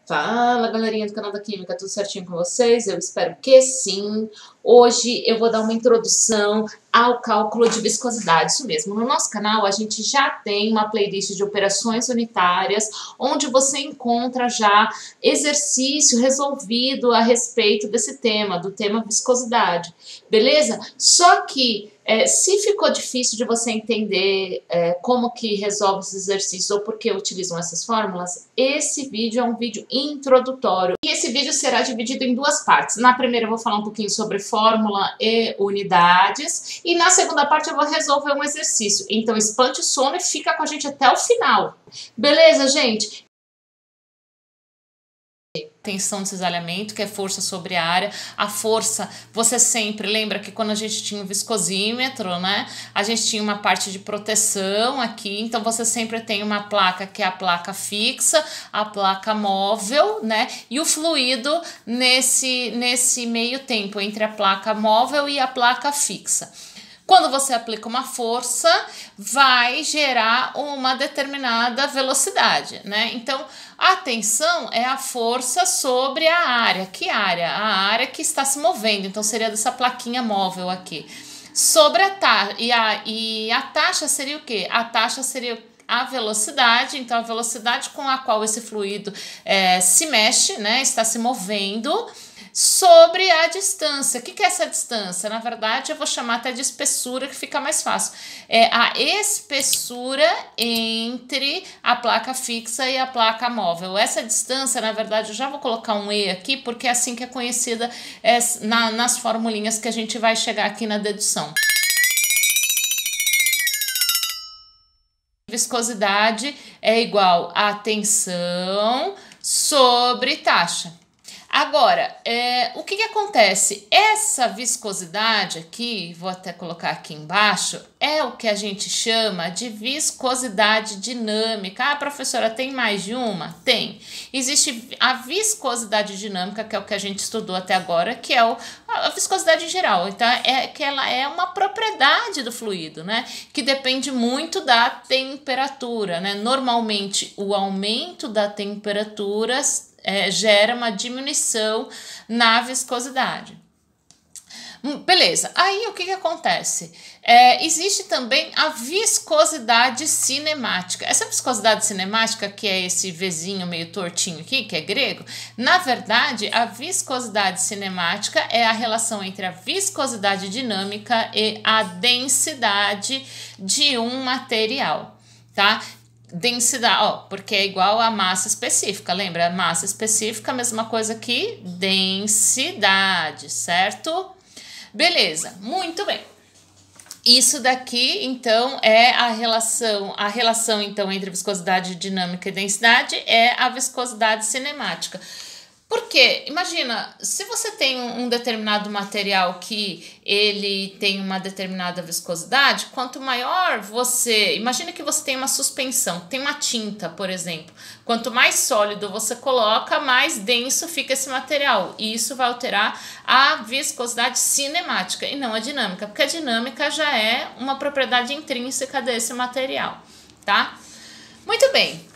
Fala, galerinha do canal da Química, tudo certinho com vocês? Eu espero que sim. Hoje eu vou dar uma introdução ao cálculo de viscosidade, isso mesmo. No nosso canal a gente já tem uma playlist de operações unitárias, onde você encontra já exercício resolvido a respeito desse tema, do tema viscosidade, beleza? Só que se ficou difícil de você entender como que resolve os exercícios ou por que utilizam essas fórmulas, esse vídeo é um vídeo introdutório. E esse vídeo será dividido em duas partes. Na primeira eu vou falar um pouquinho sobre fórmula e unidades, e na segunda parte eu vou resolver um exercício. Então espante o sono e fica com a gente até o final. Beleza, gente? Tensão de cisalhamento, que é força sobre a área. A força, você sempre lembra que quando a gente tinha o viscosímetro, né? A gente tinha uma parte de proteção aqui, então você sempre tem uma placa que é a placa fixa, a placa móvel, né? E o fluido nesse meio tempo entre a placa móvel e a placa fixa. Quando você aplica uma força, vai gerar uma determinada velocidade, né? Então, a tensão é a força sobre a área. Que área? A área que está se movendo. Então, seria dessa plaquinha móvel aqui. Sobre a taxa. E a taxa seria o quê? A taxa seria a velocidade. Então, a velocidade com a qual esse fluido se mexe, né? Está se movendo. Sobre a distância. O que é essa distância? Na verdade, eu vou chamar até de espessura, que fica mais fácil. É a espessura entre a placa fixa e a placa móvel. Essa distância, na verdade, eu já vou colocar um E aqui, porque é assim que é conhecida nas formulinhas que a gente vai chegar aqui na dedução. Viscosidade é igual a tensão sobre taxa. Agora, o que acontece? Essa viscosidade aqui, vou até colocar aqui embaixo, é o que a gente chama de viscosidade dinâmica. Ah, professora, tem mais de uma? Tem. Existe a viscosidade dinâmica, que é o que a gente estudou até agora, que é a viscosidade geral. Então, que ela é uma propriedade do fluido, né? Que depende muito da temperatura, né? Normalmente, o aumento da temperatura gera uma diminuição na viscosidade. Beleza, aí o que acontece? Existe também a viscosidade cinemática. Essa viscosidade cinemática, que é esse Vzinho meio tortinho aqui, que é grego, na verdade, a viscosidade cinemática é a relação entre a viscosidade dinâmica e a densidade de um material, tá? Densidade, porque é igual a massa específica, lembra? Massa específica, a mesma coisa que densidade, certo? Beleza, muito bem. Isso daqui, então, é a relação então, entre viscosidade dinâmica e densidade é a viscosidade cinemática. Porque, imagina, se você tem um determinado material que ele tem uma determinada viscosidade, quanto maior você... Imagina que você tem uma suspensão, tem uma tinta, por exemplo. Quanto mais sólido você coloca, mais denso fica esse material. E isso vai alterar a viscosidade cinemática e não a dinâmica, porque a dinâmica já é uma propriedade intrínseca desse material, tá? Muito bem.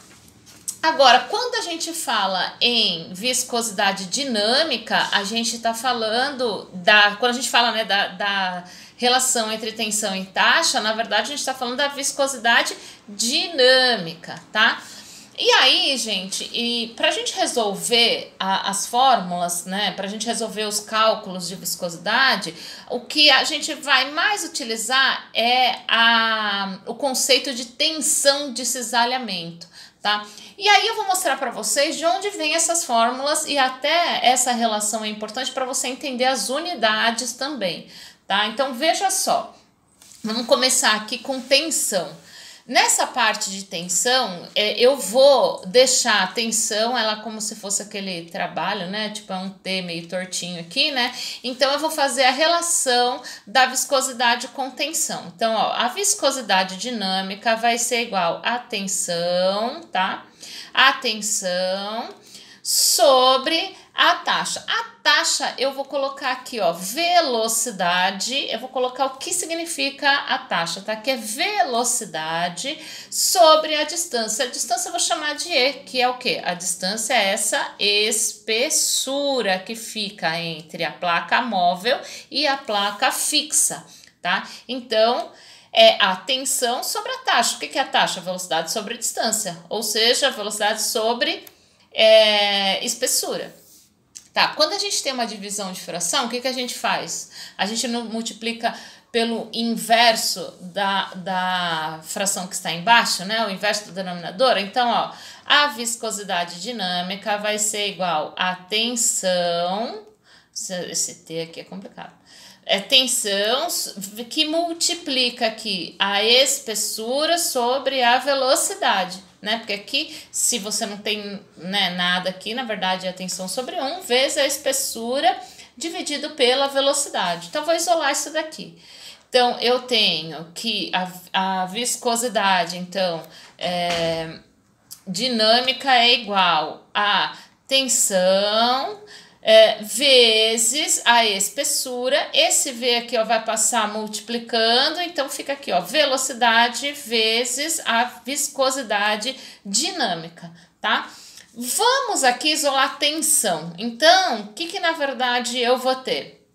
Agora, quando a gente fala em viscosidade dinâmica, a gente está falando quando a gente fala, né, da relação entre tensão e taxa, na verdade a gente está falando da viscosidade dinâmica, tá? E aí, gente, para a gente resolver as fórmulas, né, para a gente resolver os cálculos de viscosidade, o que a gente vai mais utilizar é o conceito de tensão de cisalhamento, tá? E aí eu vou mostrar para vocês de onde vêm essas fórmulas e até essa relação é importante para você entender as unidades também, tá? Então veja só, vamos começar aqui com tensão. Nessa parte de tensão, eu vou deixar a tensão, ela como se fosse aquele trabalho, né? Tipo, é um T meio tortinho aqui, né? Então, eu vou fazer a relação da viscosidade com tensão. Então, ó, a viscosidade dinâmica vai ser igual a tensão, tá? A tensão sobre A taxa eu vou colocar aqui, ó, velocidade, eu vou colocar o que significa a taxa, tá? Que é velocidade sobre a distância. A distância eu vou chamar de E, que é o quê? A distância é essa espessura que fica entre a placa móvel e a placa fixa, tá? Então, é a tensão sobre a taxa. O que é a taxa? Velocidade sobre a distância, ou seja, velocidade sobre espessura. Tá, quando a gente tem uma divisão de fração, o que a gente faz? A gente não multiplica pelo inverso da fração que está embaixo, né? O inverso do denominador. Então, ó, a viscosidade dinâmica vai ser igual a tensão, esse T aqui é complicado, é tensão que multiplica aqui a espessura sobre a velocidade, né? Porque aqui, se você não tem, né, nada aqui, na verdade é a tensão sobre 1 vezes a espessura dividido pela velocidade. Então, vou isolar isso daqui. Então, eu tenho que a viscosidade, então, dinâmica é igual a tensão vezes a espessura. Esse V aqui, ó, vai passar multiplicando, então fica aqui, ó, velocidade vezes a viscosidade dinâmica, tá? Vamos aqui isolar a tensão. Então, o que na verdade eu vou ter?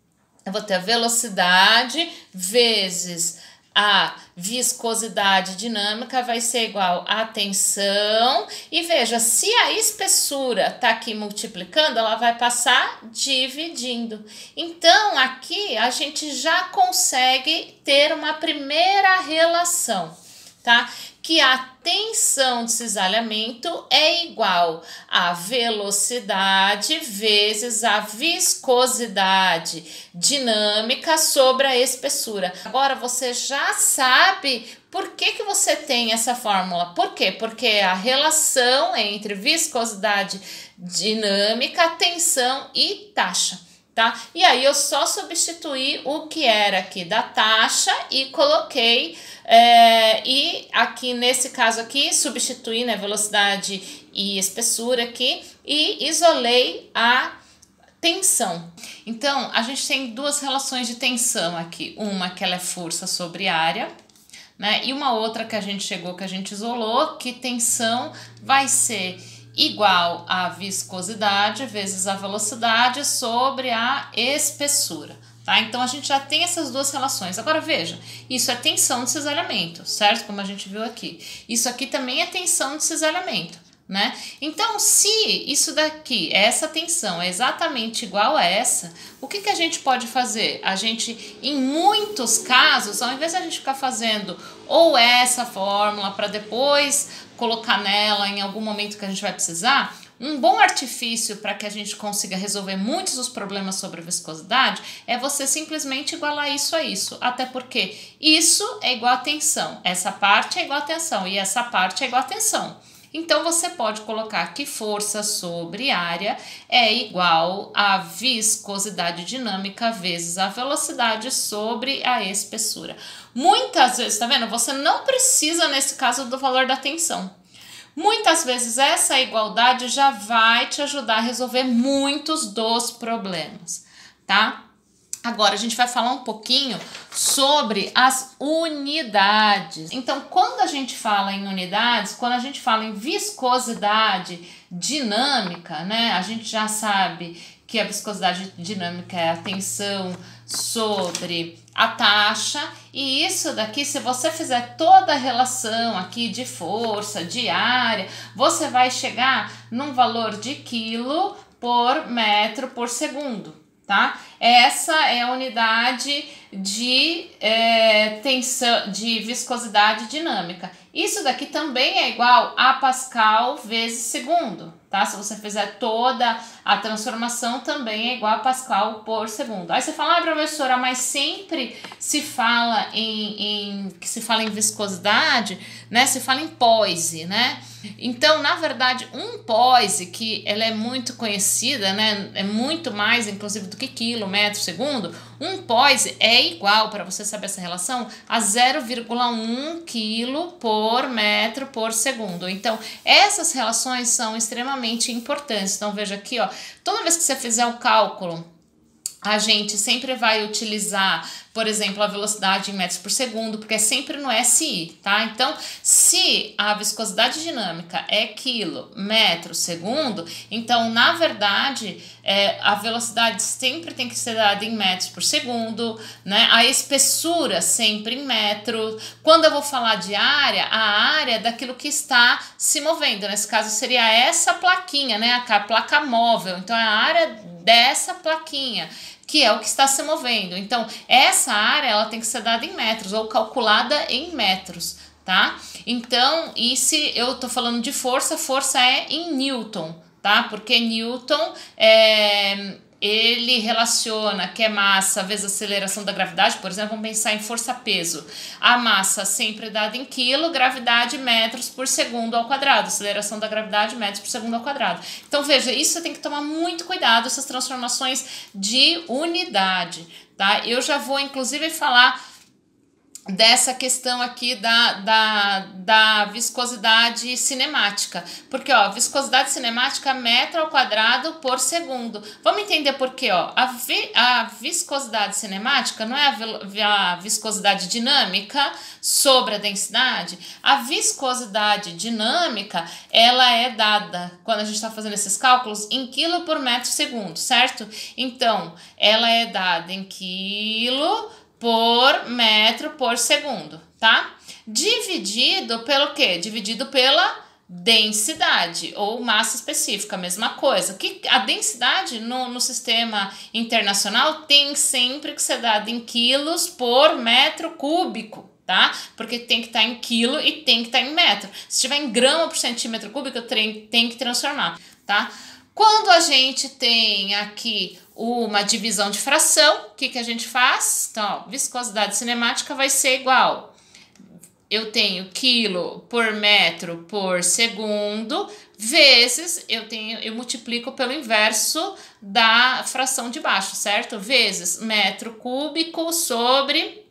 Eu vou ter a velocidade vezes a viscosidade dinâmica vai ser igual a tensão. E veja, se a espessura está aqui multiplicando, ela vai passar dividindo. Então, aqui a gente já consegue ter uma primeira relação, tá? Que a tensão de cisalhamento é igual a velocidade vezes a viscosidade dinâmica sobre a espessura. Agora você já sabe por que você tem essa fórmula. Por quê? Porque é a relação entre viscosidade dinâmica, tensão e taxa. Tá? E aí eu só substituí o que era aqui da taxa e coloquei, e aqui nesse caso aqui, substituí, né, velocidade e espessura aqui e isolei a tensão. Então, a gente tem duas relações de tensão aqui. Uma que ela é força sobre área, né, e uma outra que a gente chegou, que a gente isolou, que tensão vai ser igual a viscosidade vezes a velocidade sobre a espessura, tá? Então, a gente já tem essas duas relações. Agora, veja, isso é tensão de cisalhamento, certo? Como a gente viu aqui. Isso aqui também é tensão de cisalhamento, né? Então, se isso daqui, essa tensão é exatamente igual a essa, o que a gente pode fazer? A gente, em muitos casos, ao invés de a gente ficar fazendo ou essa fórmula para depois colocar nela em algum momento que a gente vai precisar, um bom artifício para que a gente consiga resolver muitos dos problemas sobre a viscosidade é você simplesmente igualar isso a isso, até porque isso é igual a tensão, essa parte é igual a tensão e essa parte é igual a tensão. Então, você pode colocar que força sobre área é igual a viscosidade dinâmica vezes a velocidade sobre a espessura. Muitas vezes, tá vendo? Você não precisa, nesse caso, do valor da tensão. Muitas vezes, essa igualdade já vai te ajudar a resolver muitos dos problemas, tá? Agora, a gente vai falar um pouquinho sobre as unidades. Então, quando a gente fala em unidades, quando a gente fala em viscosidade dinâmica, né? A gente já sabe que a viscosidade dinâmica é a tensão sobre a taxa. E isso daqui, se você fizer toda a relação aqui de força, de área, você vai chegar num valor de quilo por metro por segundo. Tá? Essa é a unidade de tensão, de viscosidade dinâmica. Isso daqui também é igual a Pascal vezes segundo, tá? Se você fizer toda a transformação, também é igual a Pascal por segundo. Aí você fala, professora, mas sempre se fala que se fala em viscosidade, né? Se fala em poise, né? Então, na verdade, um poise, que ela é muito conhecida, né? É muito mais, inclusive, do que quilo, metro, segundo. Um poise é igual, para você saber essa relação, a 0,1 quilo por metro por segundo. Então, essas relações são extremamente extremamente importantes. Então, veja aqui, ó, toda vez que você fizer o cálculo, a gente sempre vai utilizar, por exemplo, a velocidade em metros por segundo, porque é sempre no SI, tá? Então, se a viscosidade dinâmica é quilo, metro, segundo, então, na verdade, a velocidade sempre tem que ser dada em metros por segundo, né? A espessura sempre em metro. Quando eu vou falar de área, a área é daquilo que está se movendo. Nesse caso, seria essa plaquinha, né? A placa móvel. Então, é a área dessa plaquinha, que é o que está se movendo. Então, essa área ela tem que ser dada em metros ou calculada em metros, tá? Então, e se eu tô falando de força, força é em Newton, tá? Porque Newton ele relaciona que é massa vezes aceleração da gravidade. Por exemplo, vamos pensar em força-peso. A massa sempre é dada em quilo, gravidade metros por segundo ao quadrado. Aceleração da gravidade metros por segundo ao quadrado. Então, veja, isso você tem que tomar muito cuidado, essas transformações de unidade, tá? Eu já vou, inclusive, falar dessa questão aqui da viscosidade cinemática, porque ó, viscosidade cinemática metro ao quadrado por segundo. Vamos entender por quê, ó. A viscosidade cinemática não é a viscosidade dinâmica sobre a densidade. A viscosidade dinâmica, ela é dada, quando a gente está fazendo esses cálculos, em quilo por metro segundo, certo? Então, ela é dada em quilo por metro por segundo, tá? Dividido pelo quê? Dividido pela densidade ou massa específica, mesma coisa. Que a densidade no sistema internacional tem sempre que ser dada em quilos por metro cúbico, tá? Porque tem que estar em quilo e tem que estar em metro. Se estiver em grama por centímetro cúbico, tem que transformar, tá? Quando a gente tem aqui uma divisão de fração, o que a gente faz? Então, ó, viscosidade cinemática vai ser igual. Eu tenho quilo por metro por segundo, vezes eu multiplico pelo inverso da fração de baixo, certo? Vezes metro cúbico sobre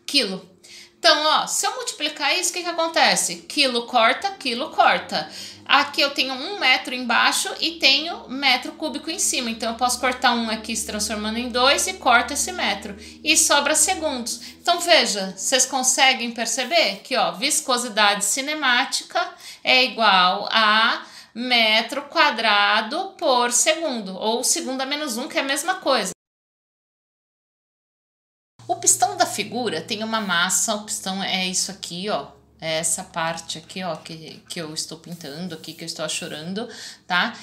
quilo. Então, ó, se eu multiplicar isso, o que acontece? Quilo corta, quilo corta. Aqui eu tenho 1 metro embaixo e tenho metro cúbico em cima. Então, eu posso cortar 1 aqui se transformando em 2 e corto esse metro. E sobra segundos. Então, veja, vocês conseguem perceber que, ó, viscosidade cinemática é igual a metro quadrado por segundo. Ou segundo a menos 1, que é a mesma coisa. O pistão da figura tem uma massa, o pistão é isso aqui, ó. É essa parte aqui, ó, que eu estou pintando aqui, que eu estou achurando, tá?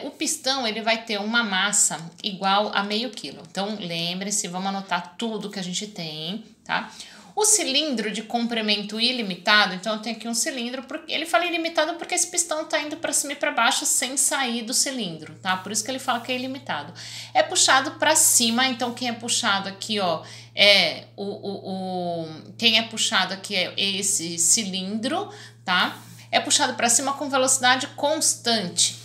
O pistão, ele vai ter uma massa igual a meio quilo. Então, lembre-se, vamos anotar tudo que a gente tem, tá? O cilindro de comprimento ilimitado, então eu tenho aqui um cilindro, ele fala ilimitado porque esse pistão tá indo para cima e para baixo sem sair do cilindro, tá? Por isso que ele fala que é ilimitado. É puxado para cima, então quem é puxado aqui, ó, quem é puxado aqui é esse cilindro, tá? É puxado para cima com velocidade constante.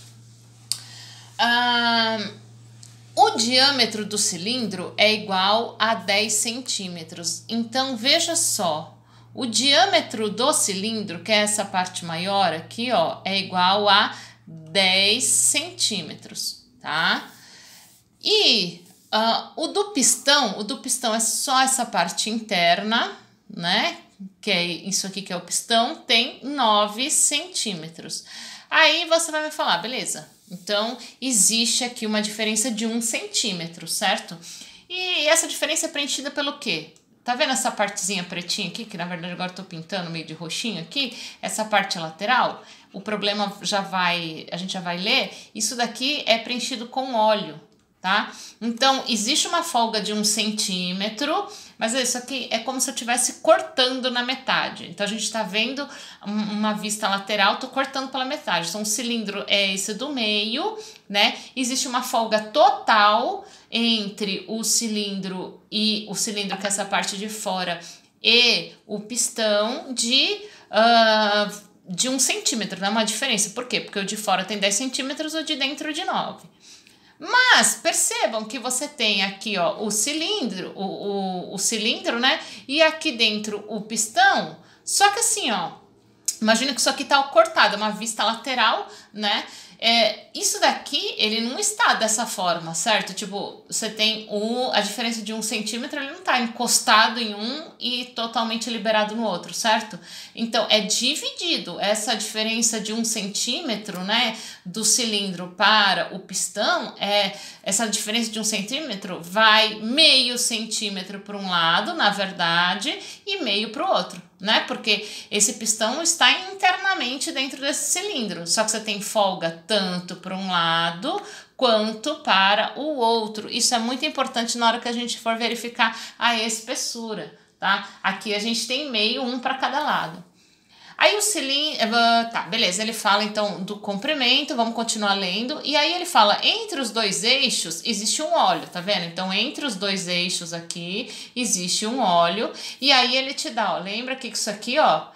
O diâmetro do cilindro é igual a 10 centímetros. Então, veja só, o diâmetro do cilindro, que é essa parte maior aqui, ó, é igual a 10 centímetros, tá? E o do pistão é só essa parte interna, né? Que é isso aqui que é o pistão, tem 9 centímetros. Aí você vai me falar, beleza? Então, existe aqui uma diferença de 1 centímetro, certo? E essa diferença é preenchida pelo quê? Tá vendo essa partezinha pretinha aqui, que na verdade agora eu tô pintando meio de roxinho aqui? Essa parte lateral, o problema a gente já vai ler, isso daqui é preenchido com óleo, tá? Então, existe uma folga de 1 centímetro, mas isso aqui é como se eu estivesse cortando na metade. Então, a gente está vendo uma vista lateral, tô cortando pela metade. Então, o cilindro é esse do meio, né? Existe uma folga total entre o cilindro que é essa parte de fora, e o pistão de 1 centímetro, né? Uma diferença. Por quê? Porque o de fora tem 10 centímetros, o de dentro de 9. Mas percebam que você tem aqui, ó, o cilindro, o cilindro, né? E aqui dentro o pistão. Só que assim, ó, Imagina que isso aqui tá cortado, é uma vista lateral, né? Isso daqui, ele não está dessa forma, certo? Tipo, você tem a diferença de 1 centímetro, ele não tá encostado em um e totalmente liberado no outro, certo? Então, é dividido. Essa diferença de 1 centímetro, né, do cilindro para o pistão, essa diferença de 1 centímetro vai meio centímetro para um lado, na verdade, e meio para o outro, né? Porque esse pistão está internamente dentro desse cilindro, só que você tem folga tanto para um lado quanto para o outro. Isso é muito importante na hora que a gente for verificar a espessura, tá? Aqui a gente tem meio, um para cada lado. Aí o cilindro, tá, beleza, ele fala então do comprimento, vamos continuar lendo, e aí ele fala, entre os dois eixos existe um óleo, tá vendo? Então, entre os dois eixos aqui existe um óleo, e aí ele te dá, ó, lembra que isso aqui, ó,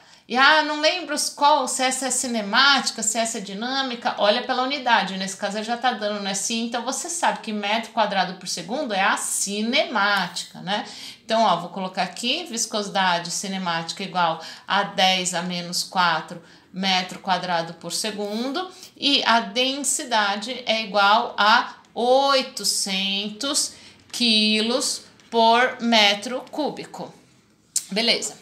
não lembro se essa é cinemática, se essa é dinâmica, olha pela unidade, nesse caso ele já tá dando, né, sim, então você sabe que metro quadrado por segundo é a cinemática, né? Então, ó, vou colocar aqui, viscosidade cinemática igual a 10 a menos 4 metro quadrado por segundo, e a densidade é igual a 800 quilos por metro cúbico. Beleza.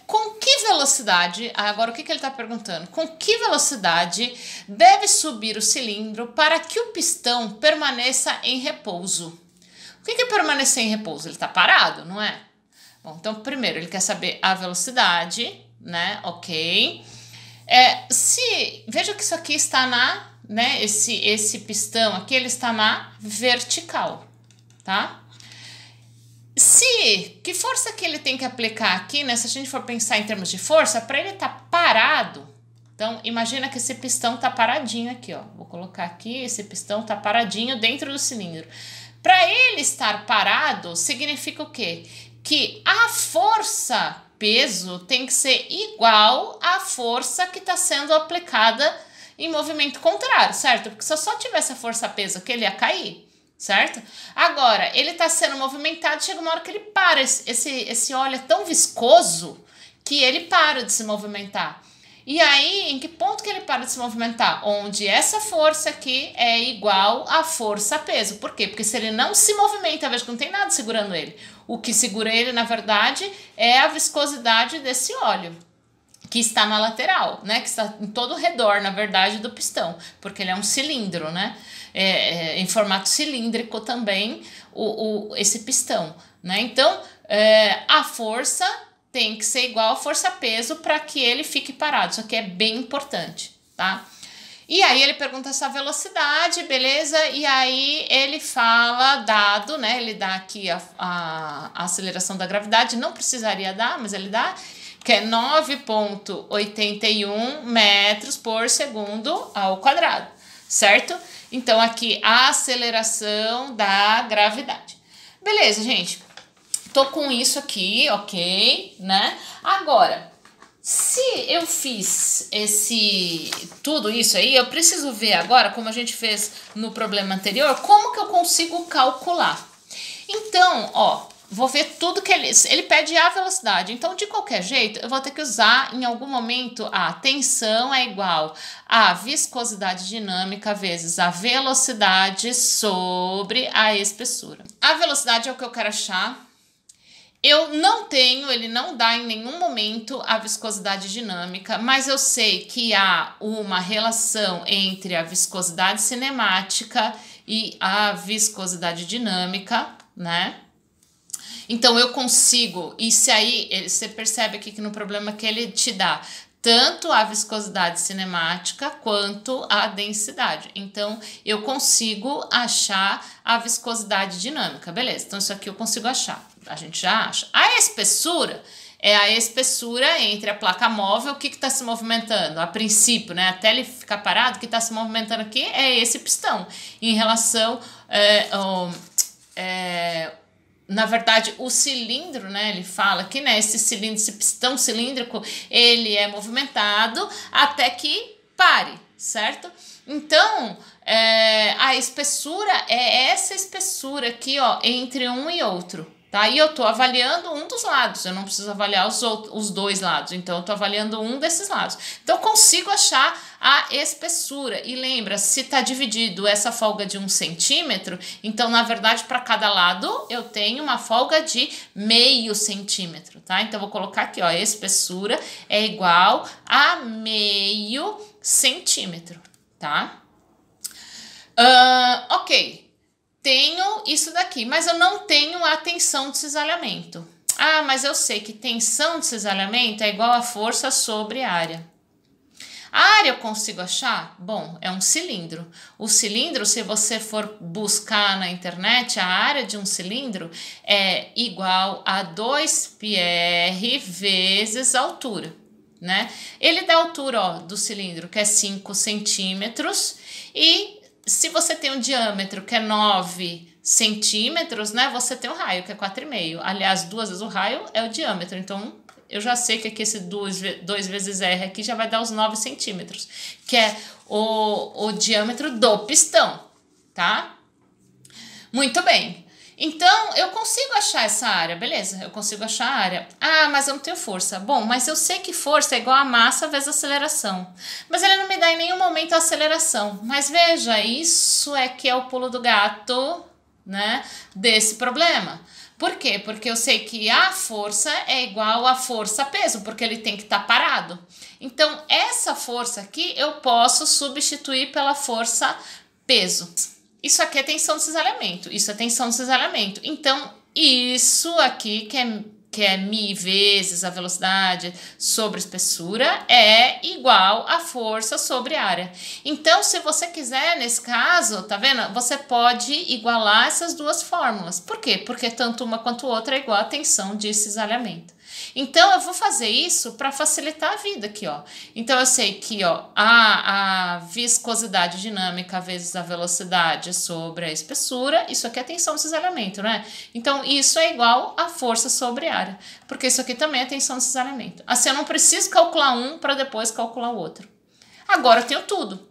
Com que velocidade, agora o que ele está perguntando? Com que velocidade deve subir o cilindro para que o pistão permaneça em repouso? O que é permanecer em repouso? Ele está parado, não é? Bom, então primeiro ele quer saber a velocidade, né? Ok. Veja que isso aqui está né? Esse pistão aqui, ele está na vertical, tá? Que força que ele tem que aplicar aqui, né? Se a gente for pensar em termos de força, para ele estar parado, então imagina que esse pistão está paradinho aqui, ó. Vou colocar aqui, esse pistão está paradinho dentro do cilindro. Para ele estar parado, significa o quê? Que a força peso tem que ser igual à força que está sendo aplicada em movimento contrário, certo? Porque se eu só tivesse a força peso aqui, ele ia cair, certo? Agora, ele está sendo movimentado, chega uma hora que ele para. Esse óleo é tão viscoso que ele para de se movimentar. E aí, em que ponto que ele para de se movimentar? Onde essa força aqui é igual à força-peso. Por quê? Porque se ele não se movimenta, veja que não tem nada segurando ele. O que segura ele, na verdade, é a viscosidade desse óleo, que está na lateral, né? Que está em todo o redor, na verdade, do pistão. Porque ele é um cilindro, né? Em formato cilíndrico também, esse pistão, né? Então, a força tem que ser igual a força-peso para que ele fique parado. Isso aqui é bem importante, tá? E aí ele pergunta essa velocidade, beleza? E aí ele fala, dado, né? Ele dá aqui a aceleração da gravidade, não precisaria dar, mas ele dá, que é 9,81 metros por segundo ao quadrado, certo? Então aqui a aceleração da gravidade. Beleza, gente? Tô com isso aqui, ok, né? Agora, se eu fiz tudo isso aí, eu preciso ver agora, como a gente fez no problema anterior, como que eu consigo calcular. Então, ó, vou ver tudo que ele pede a velocidade. Então, de qualquer jeito, eu vou ter que usar em algum momento a tensão é igual a viscosidade dinâmica vezes a velocidade sobre a espessura. A velocidade é o que eu quero achar. Eu não tenho, ele não dá em nenhum momento a viscosidade dinâmica, mas eu sei que há uma relação entre a viscosidade cinemática e a viscosidade dinâmica, né? Então eu consigo, e se aí você percebe aqui que no problema que ele te dá tanto a viscosidade cinemática quanto a densidade. Então eu consigo achar a viscosidade dinâmica, beleza? Então isso aqui eu consigo achar. A gente já acha. A espessura é a espessura entre a placa móvel, o que está se movimentando? A princípio, né? Até ele ficar parado, o que está se movimentando aqui é esse pistão. Em relação, na verdade, o cilindro, né? Ele fala que, né? Esse pistão cilíndrico, ele é movimentado até que pare, certo? Então, a espessura é essa espessura aqui, ó, entre um e outro. tá? E eu tô avaliando um dos lados, eu não preciso avaliar os dois lados, então eu tô avaliando um desses lados. Então eu consigo achar a espessura. E lembra, se tá dividido essa folga de 1 centímetro, então na verdade para cada lado eu tenho uma folga de meio centímetro, tá? Então eu vou colocar aqui, ó, a espessura é igual a meio centímetro, tá? Ok. Tenho isso daqui, mas eu não tenho a tensão de cisalhamento. Ah, mas eu sei que tensão de cisalhamento é igual a força sobre área. A área eu consigo achar? Bom, é um cilindro. O cilindro, se você for buscar na internet, a área de um cilindro é igual a 2πr vezes a altura, né? Ele dá a altura, ó, do cilindro, que é 5 centímetros, e se você tem um diâmetro que é 9 centímetros, né, você tem um raio que é 4,5. Aliás, 2 vezes o raio é o diâmetro. Então, eu já sei que aqui esse 2 vezes R aqui já vai dar os 9 centímetros, que é o diâmetro do pistão, tá? Muito bem. Então, eu consigo achar essa área, beleza? Eu consigo achar a área. Ah, mas eu não tenho força. Bom, mas eu sei que força é igual a massa vezes aceleração. Mas ele não me dá em nenhum momento a aceleração. Mas veja, isso é que é o pulo do gato, né, desse problema. Por quê? Porque eu sei que a força é igual a força-peso, porque ele tem que estar parado. Então, essa força aqui eu posso substituir pela força-peso. Isso aqui é tensão de cisalhamento, isso é tensão de cisalhamento. Então, isso aqui, que é μ vezes a velocidade sobre a espessura, é igual a força sobre área. Então, se você quiser, nesse caso, tá vendo? Você pode igualar essas duas fórmulas. Por quê? Porque tanto uma quanto outra é igual a tensão de cisalhamento. Então, eu vou fazer isso para facilitar a vida aqui, ó. Então, eu sei que, ó, a viscosidade dinâmica vezes a velocidade sobre a espessura, isso aqui é tensão de cisalhamento, né? Então, isso é igual a força sobre área, porque isso aqui também é tensão de cisalhamento. Assim, eu não preciso calcular um para depois calcular o outro. Agora, eu tenho tudo,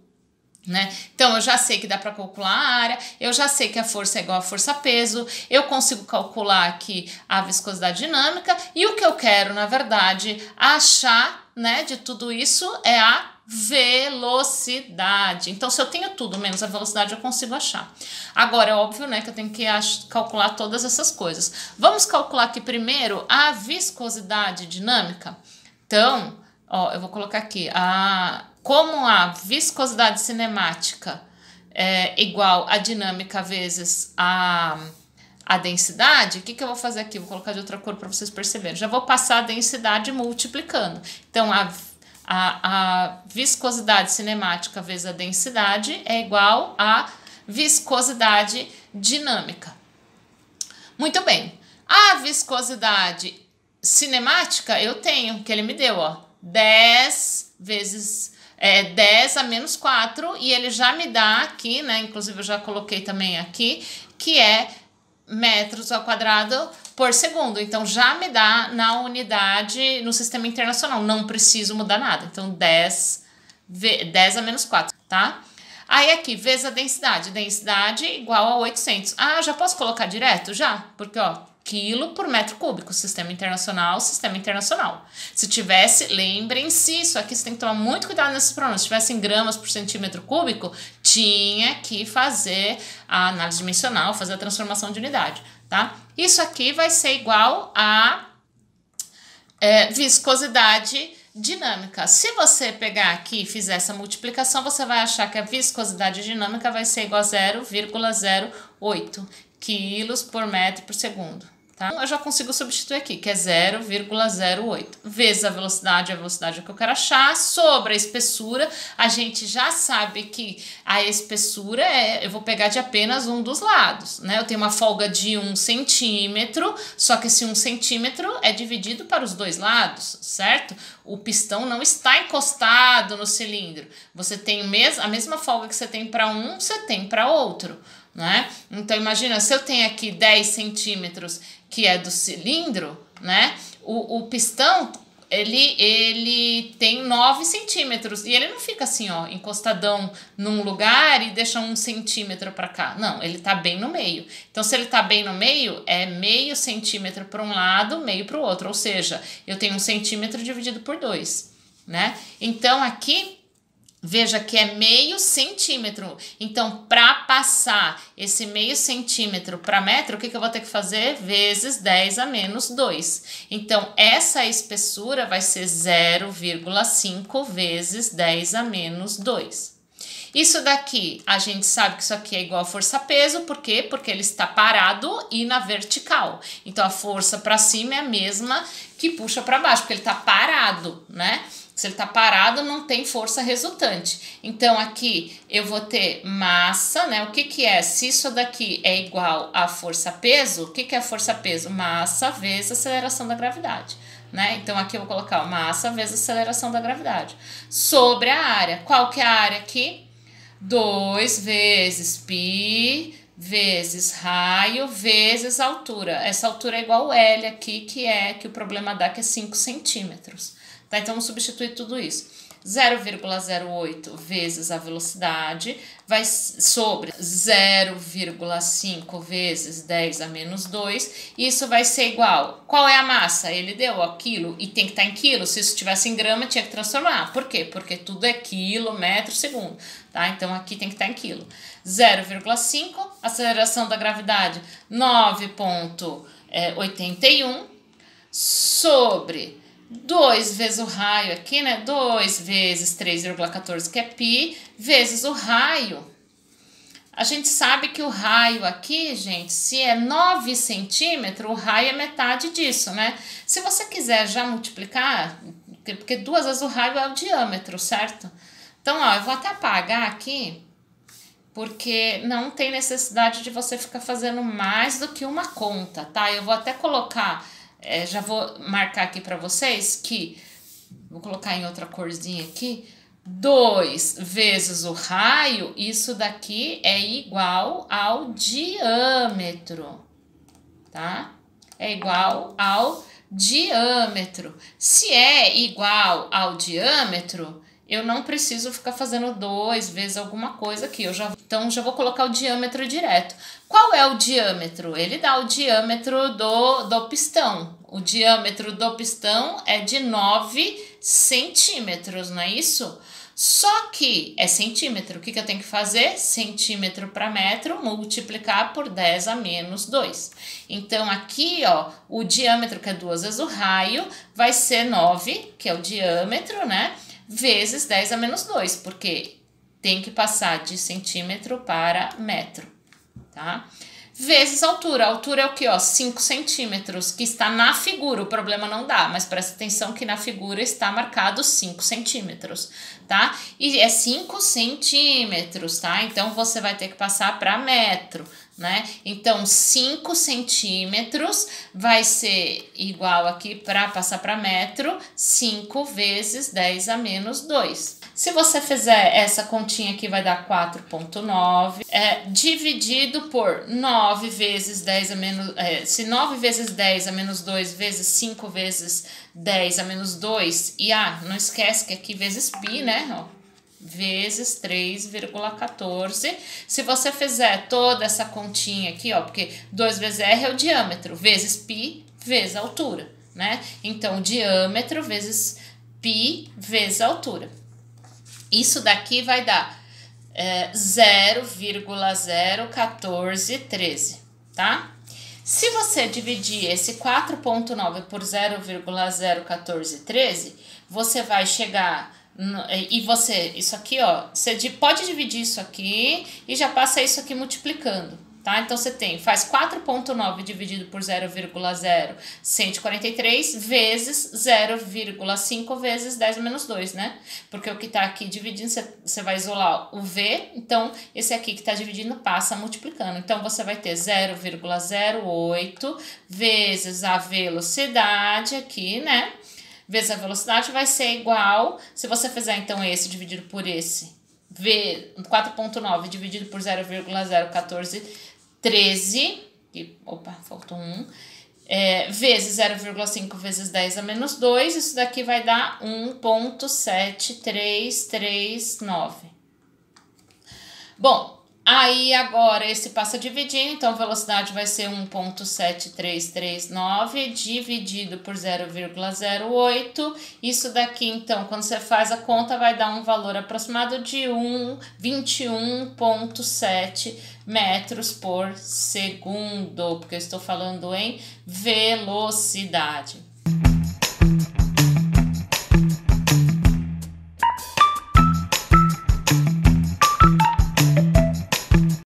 né? Então, eu já sei que dá para calcular a área, eu já sei que a força é igual a força-peso, eu consigo calcular aqui a viscosidade dinâmica, e o que eu quero, na verdade, achar, né, de tudo isso é a velocidade. Então, se eu tenho tudo menos a velocidade, eu consigo achar. Agora, é óbvio, né, que eu tenho que calcular todas essas coisas. Vamos calcular aqui primeiro a viscosidade dinâmica. Então, ó, eu vou colocar aqui como a viscosidade cinemática é igual a dinâmica vezes a densidade, o que eu vou fazer aqui? Vou colocar de outra cor para vocês perceberem. Já vou passar a densidade multiplicando. Então, a viscosidade cinemática vezes a densidade é igual a viscosidade dinâmica. Muito bem. A viscosidade cinemática eu tenho, que ele me deu, ó, 10 vezes 10 a menos 4, e ele já me dá aqui, né, inclusive eu já coloquei também aqui, que é metros ao quadrado por segundo. Então, já me dá na unidade, no sistema internacional, não preciso mudar nada. Então, 10 a menos 4, tá? Aí aqui, vezes a densidade. Densidade igual a 800. Ah, já posso colocar direto? Já, porque, ó, quilo por metro cúbico, sistema internacional, sistema internacional. Se tivesse, lembrem-se, isso aqui você tem que tomar muito cuidado nesses pronomes. Se tivesse em gramas por centímetro cúbico, tinha que fazer a análise dimensional, fazer a transformação de unidade, tá? Isso aqui vai ser igual a viscosidade dinâmica. Se você pegar aqui e fizer essa multiplicação, você vai achar que a viscosidade dinâmica vai ser igual a 0,08 quilos por metro por segundo. Tá? Eu já consigo substituir aqui, que é 0,08 vezes a velocidade que eu quero achar, sobre a espessura. A gente já sabe que a espessura eu vou pegar de apenas um dos lados, né? Eu tenho uma folga de 1 centímetro, só que esse 1 centímetro é dividido para os dois lados, certo? O pistão não está encostado no cilindro. Você tem a mesma folga que você tem para um, você tem para outro, né? Então, imagina, se eu tenho aqui 10 centímetros, que é do cilindro, né? O pistão, ele tem 9 centímetros e ele não fica assim, ó, encostadão num lugar e deixa 1 centímetro para cá. Não, ele tá bem no meio. Então, se ele tá bem no meio, é meio centímetro para um lado, meio para o outro. Ou seja, eu tenho 1 centímetro dividido por 2, né? Então, aqui, veja que é meio centímetro. Então, para passar esse meio centímetro para metro, o que eu vou ter que fazer? Vezes 10 a menos 2. Então, essa espessura vai ser 0,5 vezes 10 a menos 2. Isso daqui, a gente sabe que isso aqui é igual a força-peso, por quê? Porque ele está parado e na vertical. Então, a força para cima é a mesma que puxa para baixo, porque ele está parado, né? Se ele está parado, não tem força resultante. Então, aqui eu vou ter massa, né? O que é? Se isso daqui é igual a força-peso, o que é força-peso? Massa vezes aceleração da gravidade, né? Então, aqui eu vou colocar massa vezes aceleração da gravidade. Sobre a área. Qual que é a área aqui? 2 vezes π vezes raio vezes altura. Essa altura é igual a L aqui, que o problema dá, que é 5 centímetros. Tá? Então, vamos substituir tudo isso. 0,08 vezes a velocidade vai sobre 0,5 vezes 10 a menos 2. Isso vai ser igual. Qual é a massa? Ele deu, ó, quilo, e tem que estar em quilo. Se isso estivesse em grama, tinha que transformar. Por quê? Porque tudo é quilo, metro, segundo. Tá? Então, aqui tem que estar em quilo. 0,5, aceleração da gravidade 9,81 sobre 2 vezes o raio aqui, né? 2 vezes 3,14, que é π, vezes o raio. A gente sabe que o raio aqui, gente, se é 9 centímetros, o raio é metade disso, né? Se você quiser já multiplicar, porque 2 vezes o raio é o diâmetro, certo? Então, ó, eu vou até apagar aqui, porque não tem necessidade de você ficar fazendo mais do que uma conta, tá? Eu vou até colocar... já vou marcar aqui para vocês que, vou colocar em outra corzinha aqui, 2 vezes o raio, isso daqui é igual ao diâmetro, tá? É igual ao diâmetro. Se é igual ao diâmetro, eu não preciso ficar fazendo 2 vezes alguma coisa aqui. Então, já vou colocar o diâmetro direto. Qual é o diâmetro? Ele dá o diâmetro do pistão. O diâmetro do pistão é de 9 centímetros, não é isso? Só que é centímetro. O que eu tenho que fazer? Centímetro para metro, multiplicar por 10 a menos 2. Então, aqui, ó, o diâmetro, que é 2 vezes o raio, vai ser 9, que é o diâmetro, né? Vezes 10 a menos 2, porque tem que passar de centímetro para metro, tá? Vezes a altura. A altura é o que, ó? 5 centímetros, que está na figura. O problema não dá, mas presta atenção que na figura está marcado 5 centímetros, tá? E é 5 centímetros, tá? Então, você vai ter que passar para metro, né? Então, 5 centímetros vai ser igual aqui, para passar para metro, 5 vezes 10 a menos 2. Se você fizer essa continha aqui, vai dar 4,9. Dividido por 9 vezes 10 a menos... se 9 vezes 10 a menos 2 vezes 5 vezes 10 a menos 2... E, não esquece que aqui vezes π, né? Ó, vezes 3,14. Se você fizer toda essa continha aqui, ó, porque 2 vezes R é o diâmetro, vezes π vezes a altura, né? Então, diâmetro vezes π vezes a altura. Isso daqui vai dar 0,01413, tá? Se você dividir esse 4,9 por 0,01413, você vai chegar... isso aqui, ó, você pode dividir isso aqui e já passa isso aqui multiplicando, tá? Então, você faz 4,9 dividido por 0,0143 vezes 0,5 vezes 10 a menos 2, né? Porque o que tá aqui dividindo, você vai isolar o V, então, esse aqui que tá dividindo passa multiplicando. Então, você vai ter 0,08 vezes a velocidade aqui, né? Vezes a velocidade vai ser igual, se você fizer, então, esse dividido por esse, 4,9 dividido por 0,01413, opa, faltou 1, vezes 0,5 vezes 10 a menos 2, isso daqui vai dar 1,7339. Bom, aí agora esse passa dividindo, então a velocidade vai ser 1,7339 dividido por 0,08. Isso daqui, então, quando você faz a conta, vai dar um valor aproximado de 21,7 metros por segundo, porque eu estou falando em velocidade.